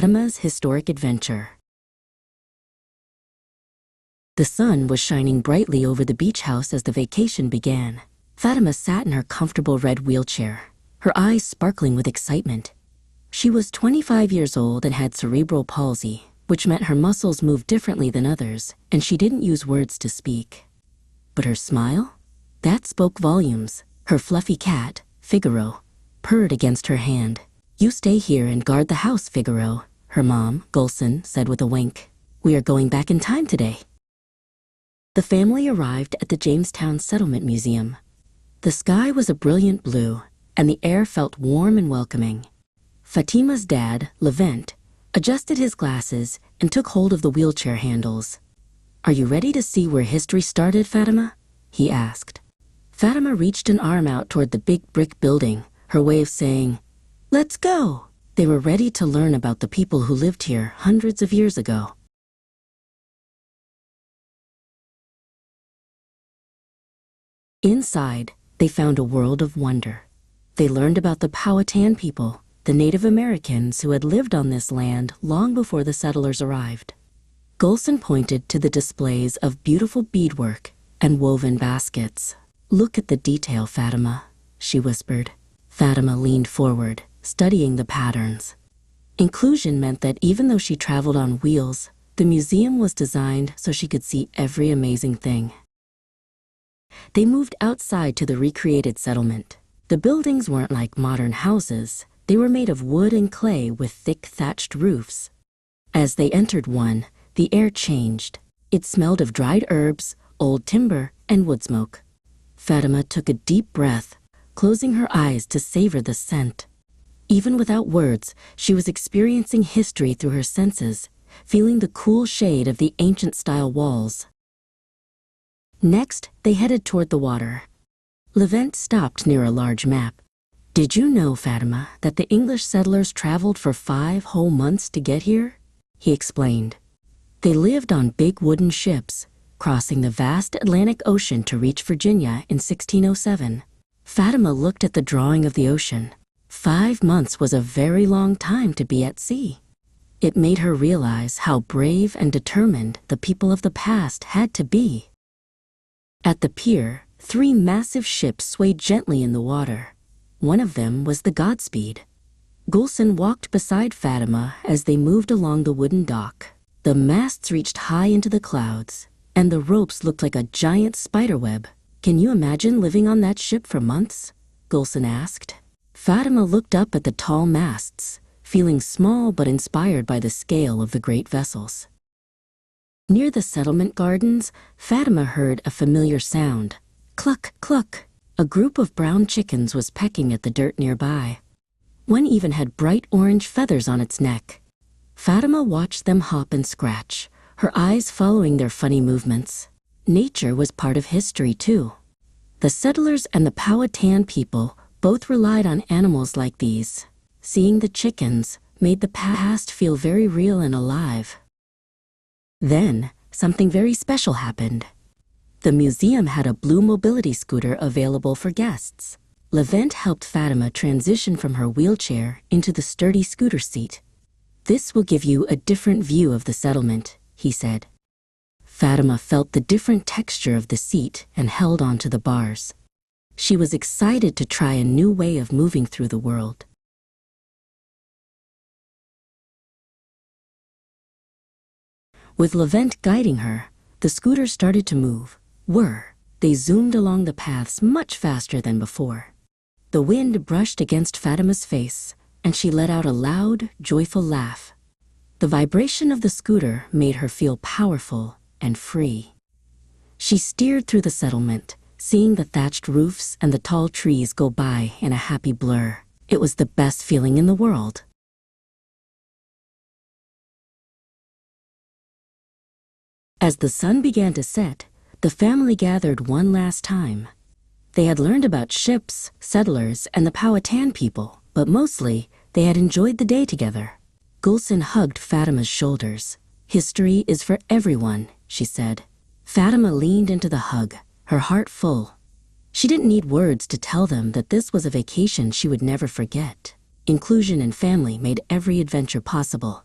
Fatima's historic adventure. The sun was shining brightly over the beach house as the vacation began. Fatima sat in her comfortable red wheelchair, her eyes sparkling with excitement. She was 25 years old and had cerebral palsy, which meant her muscles moved differently than others, and she didn't use words to speak. But her smile? That spoke volumes. Her fluffy cat, Figaro, purred against her hand. "You stay here and guard the house, Figaro," her mom, Gulson, said with a wink. "We are going back in time today." The family arrived at the Jamestown Settlement Museum. The sky was a brilliant blue, and the air felt warm and welcoming. Fatima's dad, Levent, adjusted his glasses and took hold of the wheelchair handles. "Are you ready to see where history started, Fatima?" he asked. Fatima reached an arm out toward the big brick building, her way of saying, "Let's go." They were ready to learn about the people who lived here hundreds of years ago. Inside, they found a world of wonder. They learned about the Powhatan people, the Native Americans who had lived on this land long before the settlers arrived. Gulson pointed to the displays of beautiful beadwork and woven baskets. "Look at the detail, Fatima," she whispered. Fatima leaned forward, studying the patterns. Inclusion meant that even though she traveled on wheels, the museum was designed so she could see every amazing thing. They moved outside to the recreated settlement. The buildings weren't like modern houses. They were made of wood and clay with thick thatched roofs. As they entered one, the air changed. It smelled of dried herbs, old timber, and wood smoke. Fatima took a deep breath, closing her eyes to savor the scent. Even without words, she was experiencing history through her senses, feeling the cool shade of the ancient-style walls. Next, they headed toward the water. Levent stopped near a large map. "Did you know, Fatima, that the English settlers traveled for 5 whole months to get here?" he explained. They lived on big wooden ships, crossing the vast Atlantic Ocean to reach Virginia in 1607. Fatima looked at the drawing of the ocean. 5 months was a very long time to be at sea. It made her realize how brave and determined the people of the past had to be. At the pier, 3 massive ships swayed gently in the water. One of them was the Godspeed. Gulson walked beside Fatima as they moved along the wooden dock. The masts reached high into the clouds, and the ropes looked like a giant spiderweb. "Can you imagine living on that ship for months?" Gulson asked. Fatima looked up at the tall masts, feeling small but inspired by the scale of the great vessels. Near the settlement gardens, Fatima heard a familiar sound. Cluck, cluck. A group of brown chickens was pecking at the dirt nearby. One even had bright orange feathers on its neck. Fatima watched them hop and scratch, her eyes following their funny movements. Nature was part of history, too. The settlers and the Powhatan people both relied on animals like these. Seeing the chickens made the past feel very real and alive. Then, something very special happened. The museum had a blue mobility scooter available for guests. Levent helped Fatima transition from her wheelchair into the sturdy scooter seat. "This will give you a different view of the settlement," he said. Fatima felt the different texture of the seat and held onto the bars. She was excited to try a new way of moving through the world. With Levent guiding her, the scooter started to move. They zoomed along the paths much faster than before. The wind brushed against Fatima's face, and she let out a loud, joyful laugh. The vibration of the scooter made her feel powerful and free. She steered through the settlement, seeing the thatched roofs and the tall trees go by in a happy blur. It was the best feeling in the world. As the sun began to set, the family gathered one last time. They had learned about ships, settlers, and the Powhatan people, but mostly they had enjoyed the day together. Gulson hugged Fatima's shoulders. "History is for everyone," she said. Fatima leaned into the hug, her heart full. She didn't need words to tell them that this was a vacation she would never forget. Inclusion and family made every adventure possible.